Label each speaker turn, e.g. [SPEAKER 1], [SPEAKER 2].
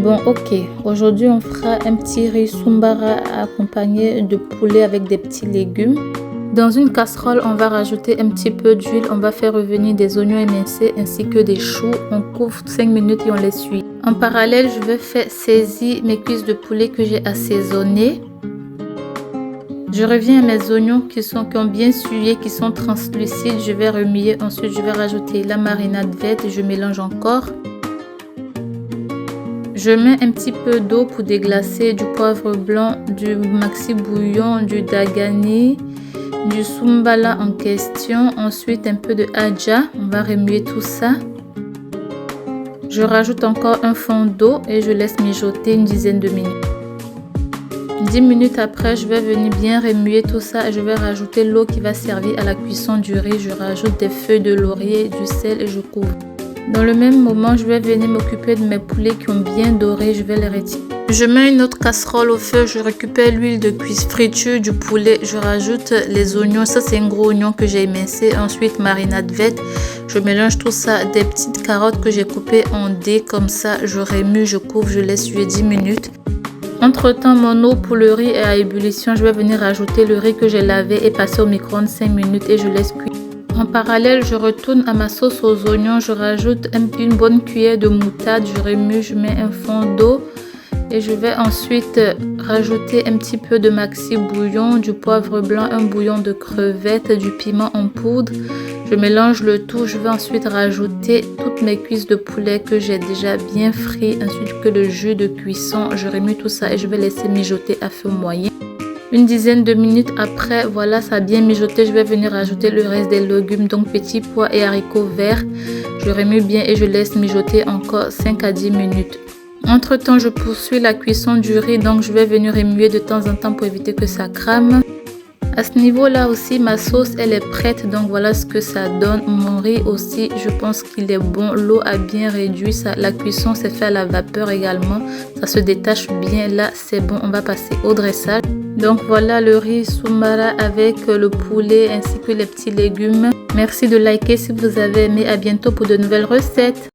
[SPEAKER 1] Bon, ok. Aujourd'hui, on fera un petit riz sombara accompagné de poulet avec des petits légumes. Dans une casserole, on va rajouter un petit peu d'huile. On va faire revenir des oignons émincés ainsi que des choux. On couvre 5 minutes et on les suit. En parallèle, je vais faire saisir mes cuisses de poulet que j'ai assaisonnées. Je reviens à mes oignons qui ont bien sué, qui sont translucides. Je vais remuer. Ensuite, je vais rajouter la marinade verte. Je mélange encore. Je mets un petit peu d'eau pour déglacer, du poivre blanc, du maxi bouillon, du dagani, du sumbala en question. Ensuite, un peu de aja. On va remuer tout ça. Je rajoute encore un fond d'eau et je laisse mijoter une dizaine de minutes. 10 minutes après, je vais venir bien remuer tout ça et je vais rajouter l'eau qui va servir à la cuisson du riz. Je rajoute des feuilles de laurier, du sel et je couvre. Dans le même moment, je vais venir m'occuper de mes poulets qui ont bien doré. Je vais les retirer. Je mets une autre casserole au feu. Je récupère l'huile de friture du poulet. Je rajoute les oignons. Ça, c'est un gros oignon que j'ai émincé. Ensuite, marinade verte. Je mélange tout ça. Des petites carottes que j'ai coupées en dés comme ça. Je remue, je couvre, je laisse cuire 10 minutes. Entre temps, mon eau pour le riz est à ébullition. Je vais venir ajouter le riz que j'ai lavé et passer au micro-ondes 5 minutes et je laisse cuire. En parallèle, je retourne à ma sauce aux oignons. Je rajoute une bonne cuillère de moutarde. Je remue, je mets un fond d'eau. Et je vais ensuite rajouter un petit peu de maxi bouillon, du poivre blanc, un bouillon de crevettes, du piment en poudre. Je mélange le tout. Je vais ensuite rajouter toutes mes cuisses de poulet que j'ai déjà bien frites, ainsi que le jus de cuisson. Je remue tout ça et je vais laisser mijoter à feu moyen. Une dizaine de minutes après, voilà, ça a bien mijoté. Je vais venir rajouter le reste des légumes, donc petits pois et haricots verts. Je remue bien et je laisse mijoter encore 5 à 10 minutes. Entre temps, je poursuis la cuisson du riz, donc je vais venir remuer de temps en temps pour éviter que ça crame. À ce niveau-là aussi, ma sauce, elle est prête, donc voilà ce que ça donne. Mon riz aussi, je pense qu'il est bon. L'eau a bien réduit, la cuisson s'est fait à la vapeur également. Ça se détache bien, là c'est bon, on va passer au dressage. Donc voilà le riz sombara avec le poulet ainsi que les petits légumes. Merci de liker si vous avez aimé. À bientôt pour de nouvelles recettes.